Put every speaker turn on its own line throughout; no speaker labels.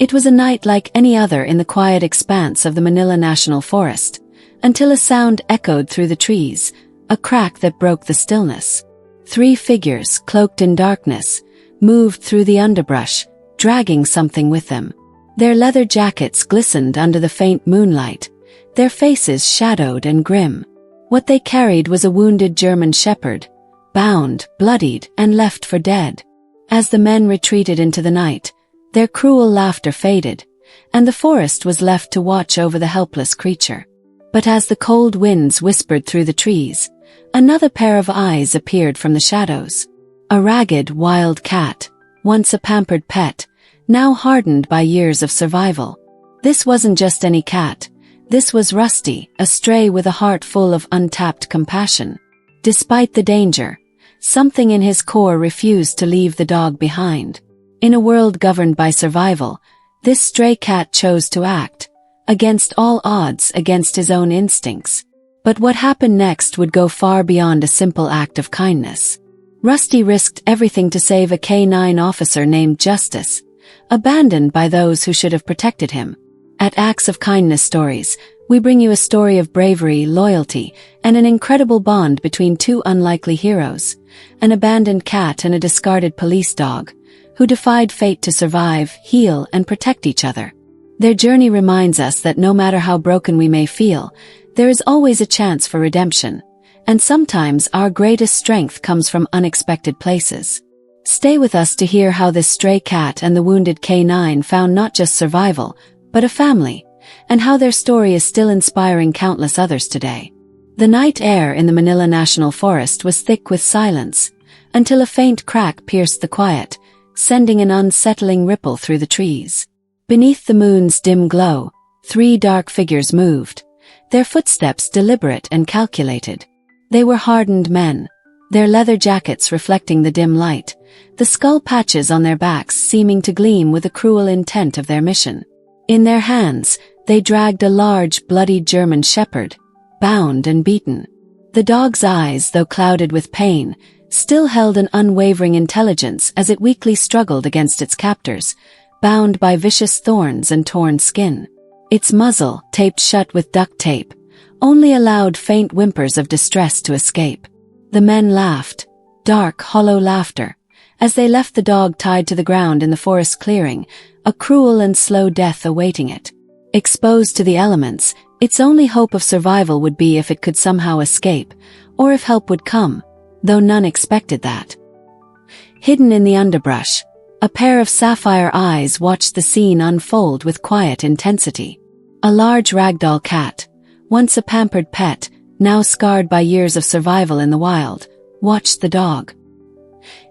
It was a night like any other in the quiet expanse of the Manila National Forest, until a sound echoed through the trees, a crack that broke the stillness. 3 figures, cloaked in darkness, moved through the underbrush, dragging something with them. Their leather jackets glistened under the faint moonlight, their faces shadowed and grim. What they carried was a wounded German shepherd, bound, bloodied, and left for dead. As the men retreated into the night, their cruel laughter faded, and the forest was left to watch over the helpless creature. But as the cold winds whispered through the trees, another pair of eyes appeared from the shadows. A ragged, wild cat, once a pampered pet, now hardened by years of survival. This wasn't just any cat. This was Rusty, a stray with a heart full of untapped compassion. Despite the danger, something in his core refused to leave the dog behind. In a world governed by survival, this stray cat chose to act, against all odds, against his own instincts. But what happened next would go far beyond a simple act of kindness. Rusty risked everything to save a K-9 officer named Justice, abandoned by those who should have protected him. At Acts of Kindness Stories, we bring you a story of bravery, loyalty, and an incredible bond between 2 unlikely heroes, an abandoned cat and a discarded police dog, who defied fate to survive, heal, and protect each other. Their journey reminds us that no matter how broken we may feel, there is always a chance for redemption, and sometimes our greatest strength comes from unexpected places. Stay with us to hear how this stray cat and the wounded K-9 found not just survival, but a family, and how their story is still inspiring countless others today. The night air in the Manila National Forest was thick with silence, until a faint crack pierced the quiet, sending an unsettling ripple through the trees. Beneath the moon's dim glow, 3 dark figures moved, their footsteps deliberate and calculated. They were hardened men, their leather jackets reflecting the dim light, the skull patches on their backs seeming to gleam with the cruel intent of their mission. In their hands, they dragged a large, bloody German shepherd, bound and beaten. The dog's eyes, though clouded with pain, still held an unwavering intelligence as it weakly struggled against its captors, bound by vicious thorns and torn skin. Its muzzle, taped shut with duct tape, only allowed faint whimpers of distress to escape. The men laughed, dark, hollow laughter, as they left the dog tied to the ground in the forest clearing, a cruel and slow death awaiting it. Exposed to the elements, its only hope of survival would be if it could somehow escape, or if help would come, though none expected that. Hidden in the underbrush, a pair of sapphire eyes watched the scene unfold with quiet intensity. A large ragdoll cat, once a pampered pet, now scarred by years of survival in the wild, watched the dog.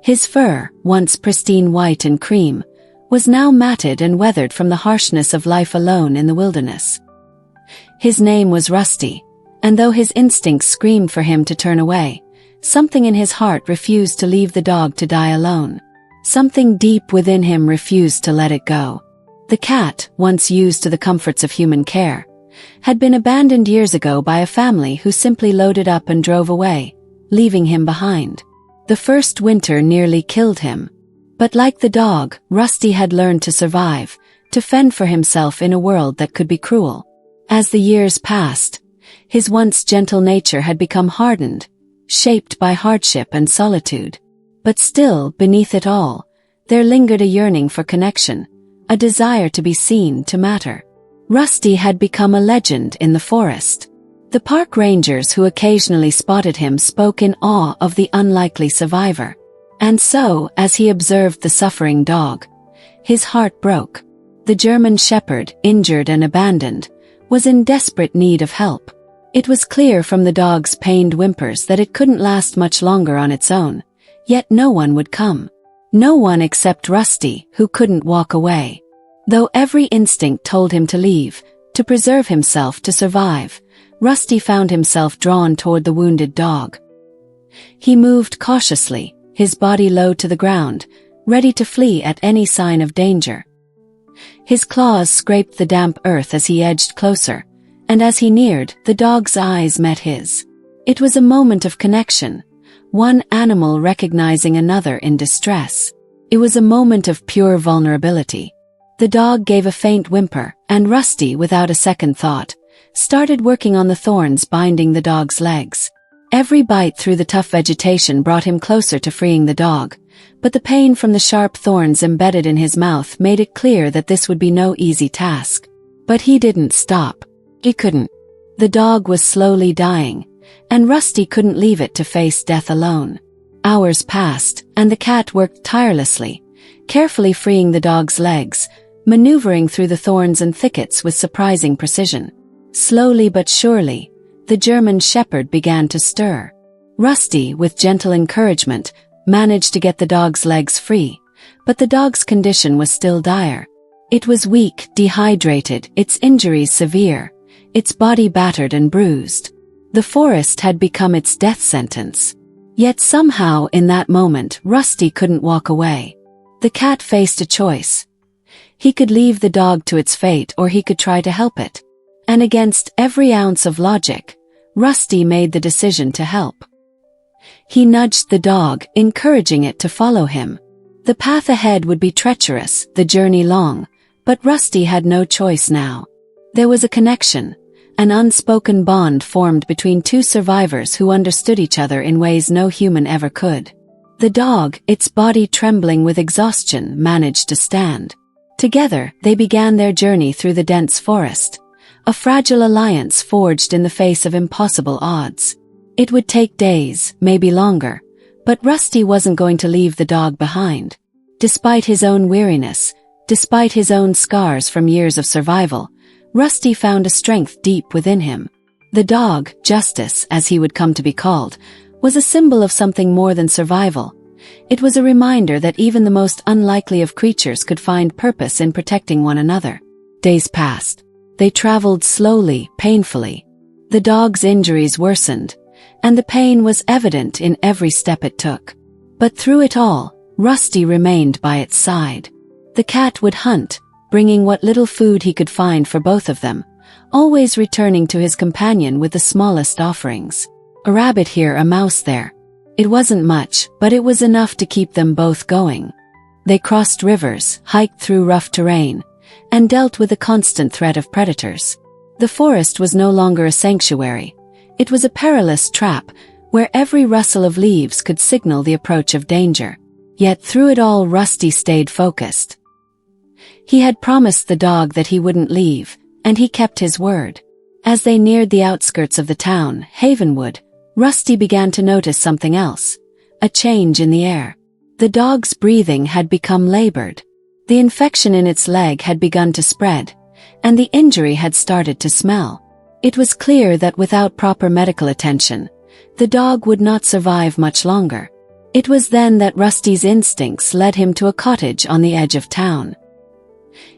His fur, once pristine white and cream, was now matted and weathered from the harshness of life alone in the wilderness. His name was Rusty, and though his instincts screamed for him to turn away, something in his heart refused to leave the dog to die alone. Something deep within him refused to let it go. The cat, once used to the comforts of human care, had been abandoned years ago by a family who simply loaded up and drove away, leaving him behind. The first winter nearly killed him. But like the dog, Rusty had learned to survive, to fend for himself in a world that could be cruel. As the years passed, his once gentle nature had become hardened, shaped by hardship and solitude. But still, beneath it all, there lingered a yearning for connection, a desire to be seen, to matter. Rusty had become a legend in the forest. The park rangers who occasionally spotted him spoke in awe of the unlikely survivor. And so, as he observed the suffering dog, his heart broke. The German shepherd, injured and abandoned, was in desperate need of help. It was clear from the dog's pained whimpers that it couldn't last much longer on its own, yet no one would come. No one except Rusty, who couldn't walk away. Though every instinct told him to leave, to preserve himself, to survive, Rusty found himself drawn toward the wounded dog. He moved cautiously, his body low to the ground, ready to flee at any sign of danger. His claws scraped the damp earth as he edged closer, and as he neared, the dog's eyes met his. It was a moment of connection, one animal recognizing another in distress. It was a moment of pure vulnerability. The dog gave a faint whimper, and Rusty, without a second thought, started working on the thorns binding the dog's legs. Every bite through the tough vegetation brought him closer to freeing the dog, but the pain from the sharp thorns embedded in his mouth made it clear that this would be no easy task. But he didn't stop. He couldn't. The dog was slowly dying, and Rusty couldn't leave it to face death alone. Hours passed, and the cat worked tirelessly, carefully freeing the dog's legs, maneuvering through the thorns and thickets with surprising precision. Slowly but surely, the German shepherd began to stir. Rusty, with gentle encouragement, managed to get the dog's legs free, but the dog's condition was still dire. It was weak, dehydrated, its injuries severe, its body battered and bruised. The forest had become its death sentence. Yet somehow in that moment Rusty couldn't walk away. The cat faced a choice. He could leave the dog to its fate, or he could try to help it. And against every ounce of logic, Rusty made the decision to help. He nudged the dog, encouraging it to follow him. The path ahead would be treacherous, the journey long, but Rusty had no choice now. There was a connection, an unspoken bond formed between two survivors who understood each other in ways no human ever could. The dog, its body trembling with exhaustion, managed to stand. Together, they began their journey through the dense forest, a fragile alliance forged in the face of impossible odds. It would take days, maybe longer, but Rusty wasn't going to leave the dog behind. Despite his own weariness, despite his own scars from years of survival, Rusty found a strength deep within him. The dog, Justice, as he would come to be called, was a symbol of something more than survival. It was a reminder that even the most unlikely of creatures could find purpose in protecting one another. Days passed. They traveled slowly, painfully. The dog's injuries worsened, and the pain was evident in every step it took. But through it all, Rusty remained by its side. The cat would hunt, bringing what little food he could find for both of them, always returning to his companion with the smallest offerings. A rabbit here, a mouse there. It wasn't much, but it was enough to keep them both going. They crossed rivers, hiked through rough terrain, and dealt with the constant threat of predators. The forest was no longer a sanctuary. It was a perilous trap, where every rustle of leaves could signal the approach of danger. Yet through it all Rusty stayed focused. He had promised the dog that he wouldn't leave, and he kept his word. As they neared the outskirts of the town, Havenwood, Rusty began to notice something else, a change in the air. The dog's breathing had become labored. The infection in its leg had begun to spread, and the injury had started to smell. It was clear that without proper medical attention, the dog would not survive much longer. It was then that Rusty's instincts led him to a cottage on the edge of town.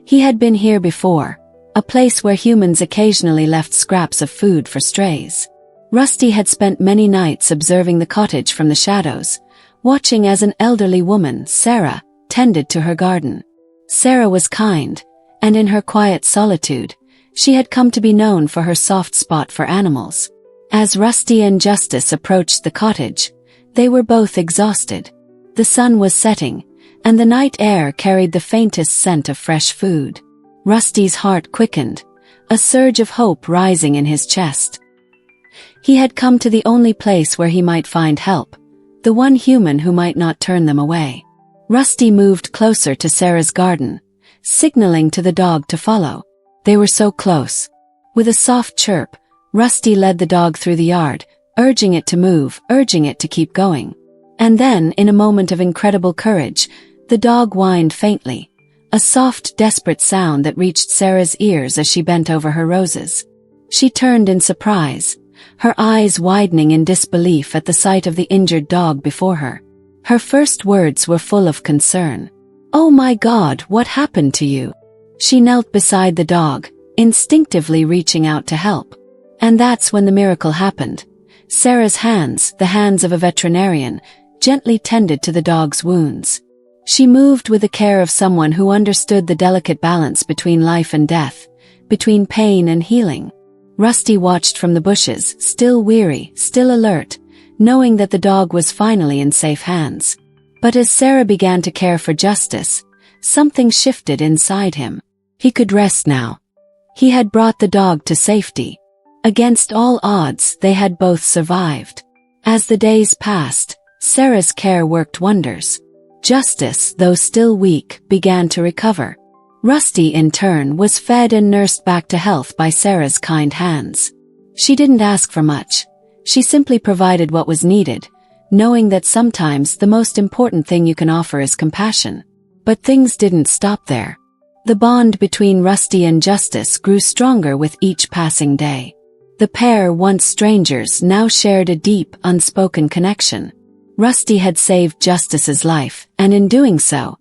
He had been here before, a place where humans occasionally left scraps of food for strays. Rusty had spent many nights observing the cottage from the shadows, watching as an elderly woman, Sarah, tended to her garden. Sarah was kind, and in her quiet solitude, she had come to be known for her soft spot for animals. As Rusty and Justice approached the cottage, they were both exhausted. The sun was setting, and the night air carried the faintest scent of fresh food. Rusty's heart quickened, a surge of hope rising in his chest. He had come to the only place where he might find help, the one human who might not turn them away. Rusty moved closer to Sarah's garden, signaling to the dog to follow. They were so close. With a soft chirp, Rusty led the dog through the yard, urging it to move, urging it to keep going. And then, in a moment of incredible courage, the dog whined faintly, a soft, desperate sound that reached Sarah's ears as she bent over her roses. She turned in surprise, her eyes widening in disbelief at the sight of the injured dog before her. Her first words were full of concern. "Oh my God, what happened to you?" She knelt beside the dog, instinctively reaching out to help. And that's when the miracle happened. Sarah's hands, the hands of a veterinarian, gently tended to the dog's wounds. She moved with the care of someone who understood the delicate balance between life and death, between pain and healing. Rusty watched from the bushes, still weary, still alert, knowing that the dog was finally in safe hands. But as Sarah began to care for Justice, something shifted inside him. He could rest now. He had brought the dog to safety. Against all odds, they had both survived. As the days passed, Sarah's care worked wonders. Justice, though still weak, began to recover. Rusty, in turn, was fed and nursed back to health by Sarah's kind hands. She didn't ask for much. She simply provided what was needed, knowing that sometimes the most important thing you can offer is compassion. But things didn't stop there. The bond between Rusty and Justice grew stronger with each passing day. The pair, once strangers, now shared a deep, unspoken connection. Rusty had saved Justice's life, and in doing so,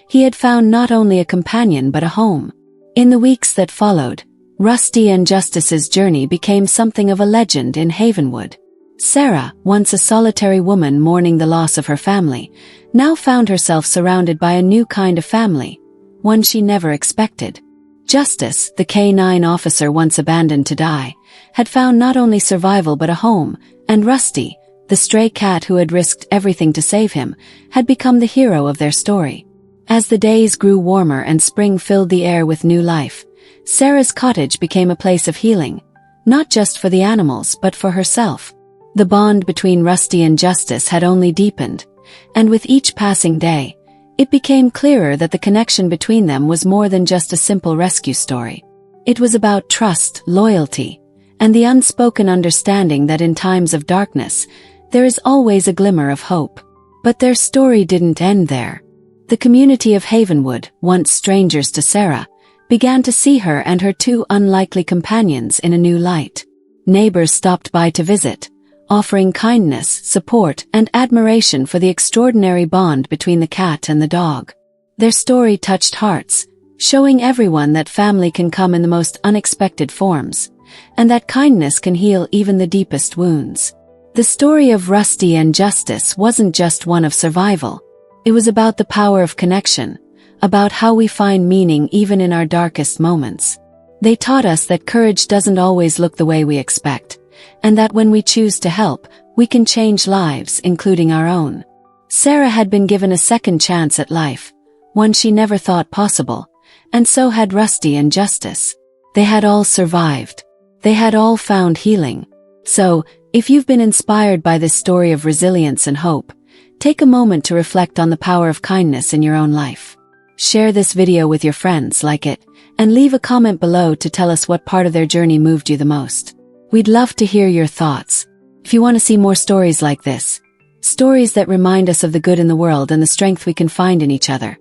he had found not only a companion but a home. In the weeks that followed, Rusty and Justice's journey became something of a legend in Havenwood. Sarah, once a solitary woman mourning the loss of her family, now found herself surrounded by a new kind of family, one she never expected. Justice, the K-9 officer once abandoned to die, had found not only survival but a home, and Rusty, the stray cat who had risked everything to save him, had become the hero of their story. As the days grew warmer and spring filled the air with new life, Sarah's cottage became a place of healing, not just for the animals but for herself. The bond between Rusty and Justice had only deepened, and with each passing day, it became clearer that the connection between them was more than just a simple rescue story. It was about trust, loyalty, and the unspoken understanding that in times of darkness, there is always a glimmer of hope. But their story didn't end there. The community of Havenwood, once strangers to Sarah, began to see her and her two unlikely companions in a new light. Neighbors stopped by to visit, offering kindness, support, and admiration for the extraordinary bond between the cat and the dog. Their story touched hearts, showing everyone that family can come in the most unexpected forms, and that kindness can heal even the deepest wounds. The story of Rusty and Justice wasn't just one of survival. It was about the power of connection, about how we find meaning even in our darkest moments. They taught us that courage doesn't always look the way we expect, and that when we choose to help, we can change lives, including our own. Sarah had been given a second chance at life, one she never thought possible, and so had Rusty and Justice. They had all survived. They had all found healing. So, if you've been inspired by this story of resilience and hope, take a moment to reflect on the power of kindness in your own life. Share this video with your friends, like it, and leave a comment below to tell us what part of their journey moved you the most. We'd love to hear your thoughts. If you want to see more stories like this, stories that remind us of the good in the world and the strength we can find in each other,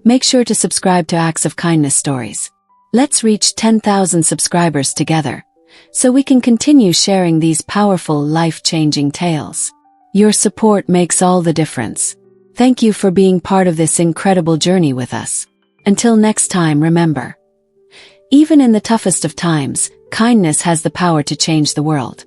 make sure to subscribe to Acts of Kindness Stories. Let's reach 10,000 subscribers together, so we can continue sharing these powerful, life-changing tales. Your support makes all the difference. Thank you for being part of this incredible journey with us. Until next time, remember, even in the toughest of times, kindness has the power to change the world.